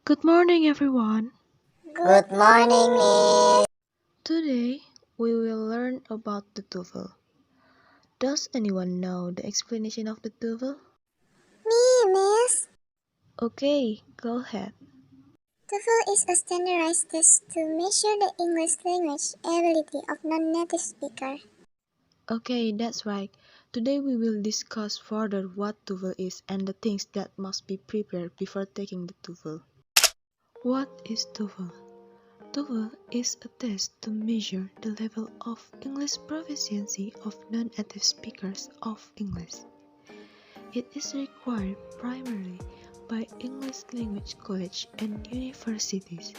Good morning, everyone. Good morning, Miss. Today we will learn about the TOEFL. Does anyone know the explanation of the TOEFL? Me, Miss. Okay, go ahead. TOEFL is a standardized test to measure the English language ability of non-native speaker. Okay, that's right. Today we will discuss further what TOEFL is and the things that must be prepared before taking the TOEFL. What is TOEFL? TOEFL is a test to measure the level of English proficiency of non-native speakers of English. It is required primarily by English language colleges and universities.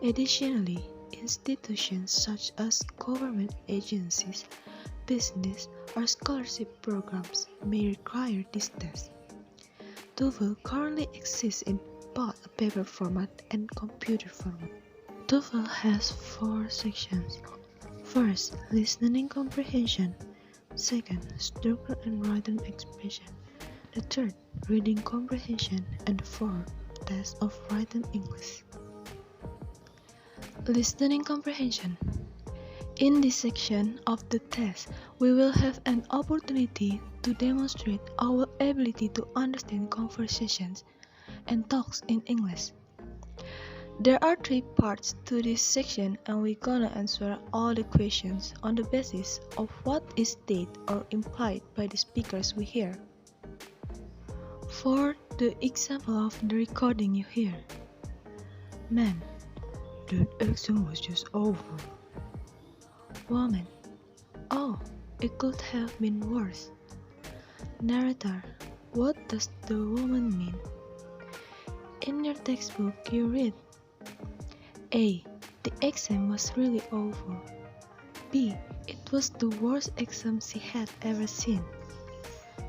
Additionally, institutions such as government agencies, business, or scholarship programs may require this test. TOEFL currently exists in both a paper format and computer format. TOEFL has four sections. First, listening comprehension. Second, structure and written expression. The third, reading comprehension, and the fourth, test of written English. Listening comprehension. In this section of the test, we will have an opportunity to demonstrate our ability to understand conversations and talks in English. There are three parts to this section and we're gonna answer all the questions on the basis of what is stated or implied by the speakers we hear. For the example of the recording you hear. Man, that exam was just over. Woman, oh, it could have been worse. Narrator, what does the woman mean? In your textbook you read A. The exam was really awful. B. It was the worst exam she had ever seen.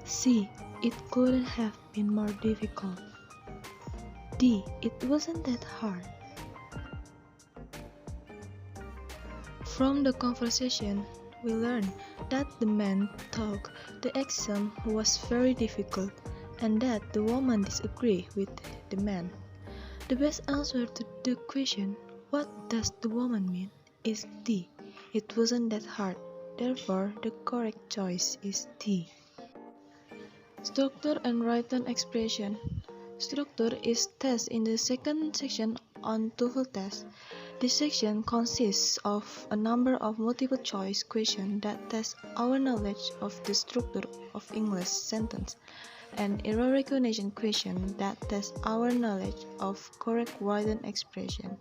C. It couldn't have been more difficult. D. It wasn't that hard. From the conversation, we learned that the man thought the exam was very difficult and that the woman disagreed with the man. The best answer to the question, what does the woman mean, is D. It wasn't that hard. Therefore, the correct choice is D. Structure and written expression. Structure is test in the second section on TOEFL test. This section consists of a number of multiple choice questions that test our knowledge of the structure of English sentence and error recognition question that test our knowledge of correct written expression.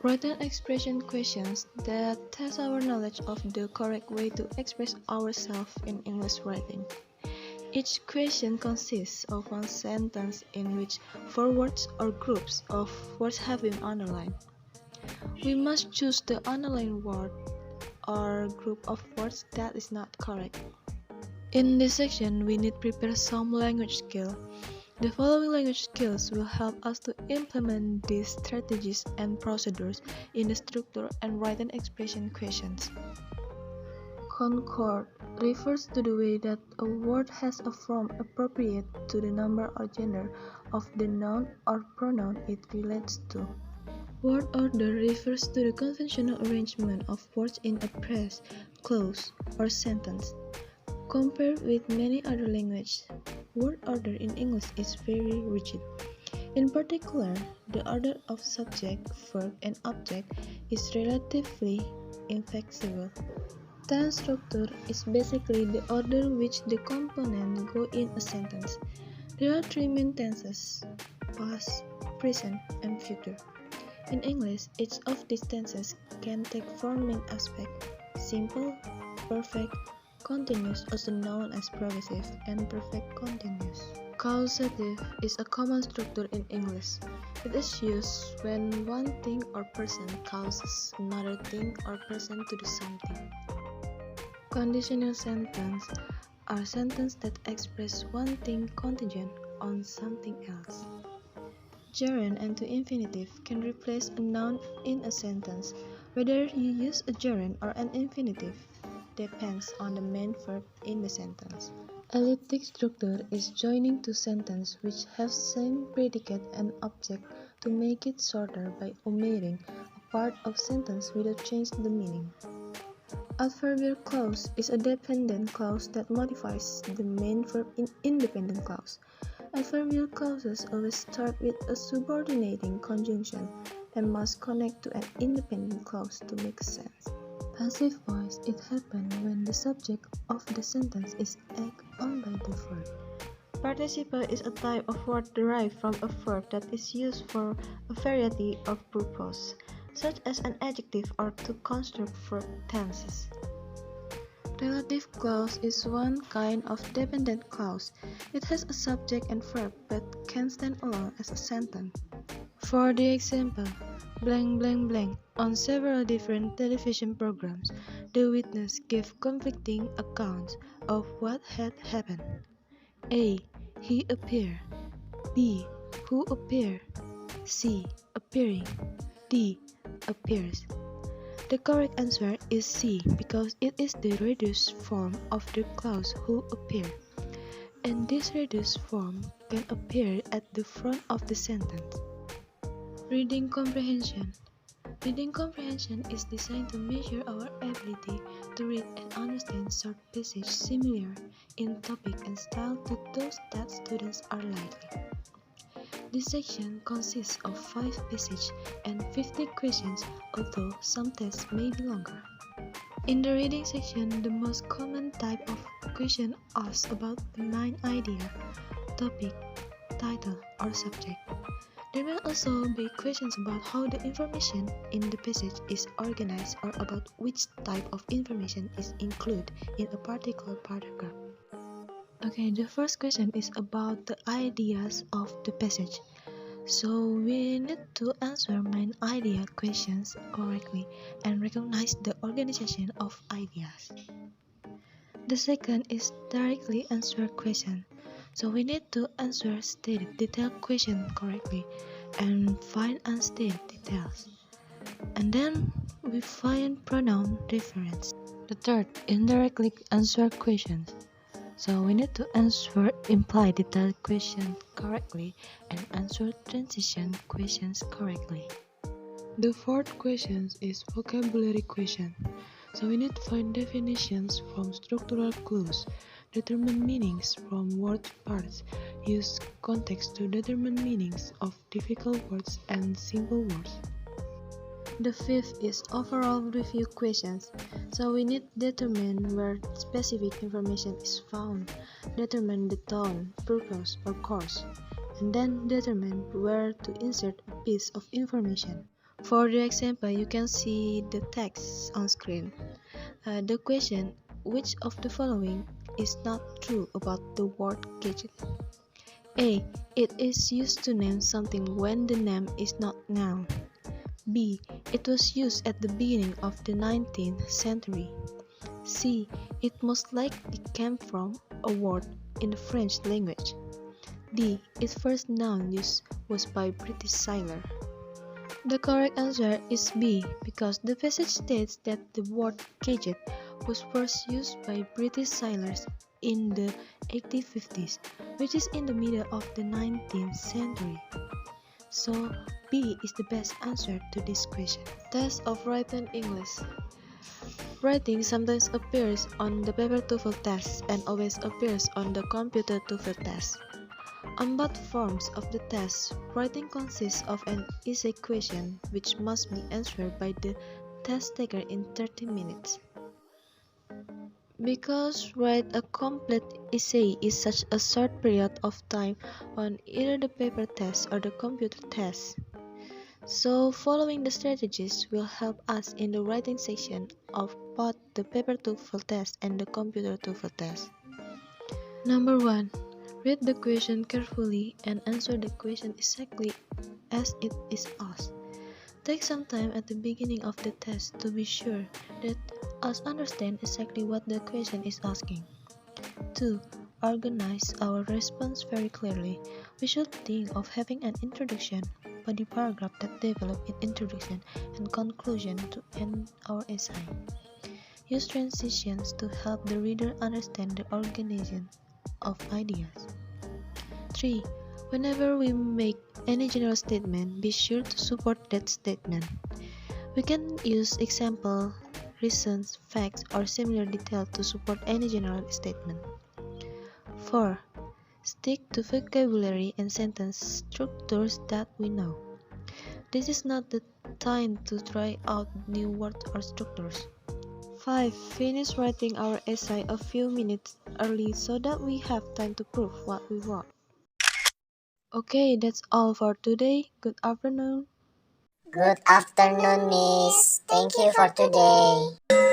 Written expression questions that test our knowledge of the correct way to express ourselves in English writing. Each question consists of one sentence in which four words or groups of words have been underlined. We must choose the underlined word or group of words that is not correct. In this section, we need to prepare some language skills. The following language skills will help us to implement these strategies and procedures in the structure and written expression questions. Concord refers to the way that a word has a form appropriate to the number or gender of the noun or pronoun it relates to. Word order refers to the conventional arrangement of words in a phrase, clause, or sentence. Compared with many other languages, word order in English is very rigid. In particular, the order of subject, verb, and object is relatively inflexible. Tense structure is basically the order which the components go in a sentence. There are three main tenses: past, present, and future. In English, each of these tenses can take four main aspects: simple, perfect, continuous, also known as progressive, and perfect continuous. Causative is a common structure in English. It is used when one thing or person causes another thing or person to do something. Conditional sentences are sentences that express one thing contingent on something else. Gerund and to infinitive can replace a noun in a sentence, whether you use a gerund or an infinitive. depends on the main verb in the sentence. Elliptic structure is joining two sentences which have same predicate and object to make it shorter by omitting a part of sentence without changing the meaning. Adverbial clause is a dependent clause that modifies the main verb in independent clause. Adverbial clauses always start with a subordinating conjunction and must connect to an independent clause to make sense. Passive voice, it happens when the subject of the sentence is acted on by the verb. Participle is a type of word derived from a verb that is used for a variety of purposes, such as an adjective or to construct verb tenses. Relative clause is one kind of dependent clause. It has a subject and verb but can stand alone as a sentence. For the example, blank blank blank, on several different television programs, the witness gave conflicting accounts of what had happened. A. He appeared. B. Who appeared. C. Appearing. D. Appears. The correct answer is C because it is the reduced form of the clause who appeared, and this reduced form can appear at the front of the sentence. Reading comprehension. Reading comprehension is designed to measure our ability to read and understand short passages similar in topic and style to those that students are likely. This section consists of 5 passages and 50 questions, although some tests may be longer. In the reading section, the most common type of question asks about the main idea, topic, title, or subject. There may also be questions about how the information in the passage is organized or about which type of information is included in a particular paragraph. Okay, the first question is about the ideas of the passage. So we need to answer main idea questions correctly and recognize the organization of ideas. The second is directly answer question. So we need to answer stated detailed question correctly and find unstated details. And then we find pronoun reference. The third, indirectly answer questions. So we need to answer implied detailed questions correctly and answer transition questions correctly. The fourth question is vocabulary question. So we need to find definitions from structural clues, determine meanings from word parts, use context to determine meanings of difficult words and simple words. The fifth is overall review questions. So we need to determine where specific information is found, determine the tone, purpose, or course, and then determine where to insert a piece of information. For the example, you can see the text on screen. The question, which of the following is not true about the word gadget? A. It is used to name something when the name is not noun. B. It was used at the beginning of the 19th century. C. It most likely came from a word in the French language. D. Its first noun use was by British sailor. The correct answer is B because the passage states that the word gadget was first used by British sailors in the 1850s, which is in the middle of the 19th century. So, B is the best answer to this question. Test of written English. Writing sometimes appears on the paper TOEFL test and always appears on the computer TOEFL test. On both forms of the test, writing consists of an essay question which must be answered by the test taker in 30 minutes. Because write a complete essay is such a short period of time on either the paper test or the computer test. So following the strategies will help us in the writing section of both the paper TOEFL test and the computer TOEFL test. Number 1. Read the question carefully and answer the question exactly as it is asked. Take some time at the beginning of the test to be sure that us understand exactly what the question is asking. 2. Organize our response very clearly. We should think of having an introduction, body paragraph that develop in introduction and conclusion to end our essay. Use transitions to help the reader understand the organization of ideas. 3. Whenever we make any general statement, be sure to support that statement. We can use example, reasons, facts, or similar detail to support any general statement. 4. Stick to vocabulary and sentence structures that we know. This is not the time to try out new words or structures. 5. Finish writing our essay a few minutes early so that we have time to prove what we wrote. Okay, that's all for today. Good afternoon. Good afternoon, Miss. Thank you for today.